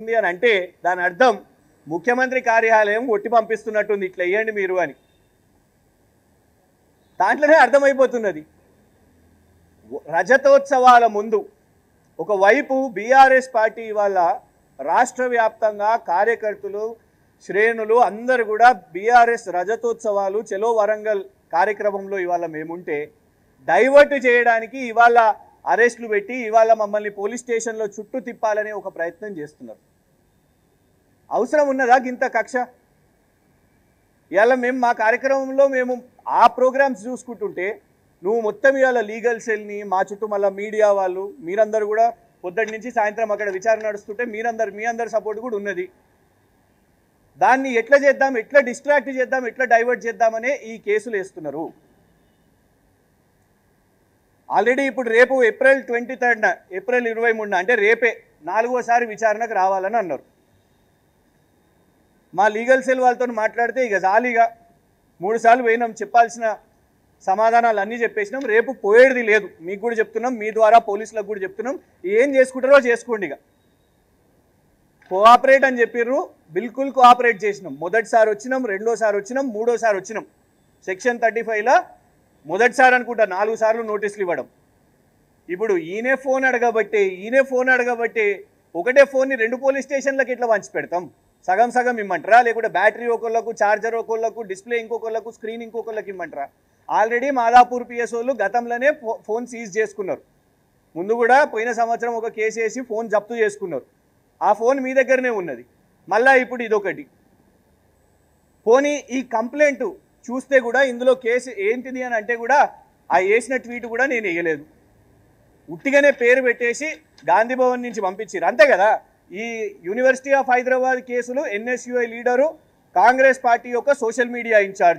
ఉంది అని అంటే దాని అర్థం ముఖ్యమంత్రి కార్యాలయం ఒట్టి పంపిస్తున్నట్టుంది, ఇట్లా వేయండి మీరు అని. దాంట్లోనే అర్థమైపోతున్నది. రజతోత్సవాల ముందు ఒకవైపు బీఆర్ఎస్ పార్టీ వాళ్ళ రాష్ట్ర వ్యాప్తంగా కార్యకర్తలు శ్రేణులు అందరూ కూడా బీఆర్ఎస్ రజతోత్సవాలు చలో వరంగల్ కార్యక్రమంలో ఇవాళ మేముంటే డైవర్ట్ చేయడానికి ఇవాళ అరెస్టులు పెట్టి ఇవాళ మమ్మల్ని పోలీస్ స్టేషన్లో చుట్టూ తిప్పాలనే ఒక ప్రయత్నం చేస్తున్నారు. అవసరం ఉన్నదా ఇంత కక్ష? ఇవాళ మేము మా కార్యక్రమంలో మేము ఆ ప్రోగ్రామ్స్ చూసుకుంటుంటే నువ్వు మొత్తం ఇవాళ లీగల్ సెల్ని మా చుట్టూ మళ్ళీ మీడియా వాళ్ళు మీరందరూ కూడా పొద్దుటి నుంచి సాయంత్రం అక్కడ విచారణ నడుస్తుంటే మీ అందరి సపోర్ట్ కూడా ఉన్నది. దాన్ని ఎట్లా చేద్దాం, ఎట్లా డిస్ట్రాక్ట్ చేద్దాం, ఎట్లా డైవర్ట్ చేద్దామనే ఈ కేసులు వేస్తున్నారు. ఆల్రెడీ ఇప్పుడు రేపు ఏప్రిల్ 23 ఏప్రిల్ 23 అంటే రేపే 4వసారి విచారణకు రావాలని అన్నారు. మా లీగల్ సెల్ వాళ్ళతో మాట్లాడితే ఇక జాలీగా 3 సార్లు పోయినాం, చెప్పాల్సిన సమాధానాలు అన్నీ చెప్పేసినాం, రేపు పోయేది లేదు. మీకు కూడా చెప్తున్నాం, మీ ద్వారా పోలీసులకు కూడా చెప్తున్నాం, ఏం చేసుకుంటారో చేసుకోండి. ఇక కోఆపరేట్ అని చెప్పిర్రు, బిల్కుల్ కోఆపరేట్ చేసినాం. మొదటిసారి వచ్చినాం, రెండోసారి వచ్చినాం, మూడోసారి వచ్చినాం. సెక్షన్ 35లో మొదటిసారి అనుకుంటా 4 సార్లు నోటీసులు ఇవ్వడం. ఇప్పుడు ఈయనే ఫోన్ అడగబట్టే ఒకటే ఫోన్ని 2 పోలీస్ స్టేషన్లకు ఎట్లా పంచి పెడతాం? సగం సగం ఇమ్మంటారా? లేకుంటే బ్యాటరీ ఒకళ్ళకు, ఛార్జర్ ఒకళ్ళకు, డిస్ప్లే ఇంకొకళ్ళకు, స్క్రీన్ ఇంకొకళ్ళకి ఇమ్మంటారా? ఆల్రెడీ మాదాపూర్ పిఎస్ఓలు గతంలోనే ఫోన్ సీజ్ చేసుకున్నారు. ముందు కూడా పోయిన సంవత్సరం ఒక కేసు వేసి ఫోన్ జప్తు చేసుకున్నారు. ఆ ఫోన్ మీ దగ్గరనే ఉన్నది. మళ్ళీ ఇప్పుడు ఇదొకటి. పోనీ ఈ కంప్లైంట్ చూస్తే కూడా ఇందులో కేసు ఏంటిది అని అంటే కూడా ఆ వేసిన ట్వీట్ కూడా నేను వేయలేదు, ఉట్టిగానే పేరు పెట్టేసి గాంధీ భవన్ నుంచి పంపించారు, అంతే కదా. ఈ యూనివర్సిటీ ఆఫ్ హైదరాబాద్ కేసులు ఎన్ఎస్యుఐ లీడరు, కాంగ్రెస్ పార్టీ యొక్క సోషల్ మీడియా ఇన్ఛార్జ్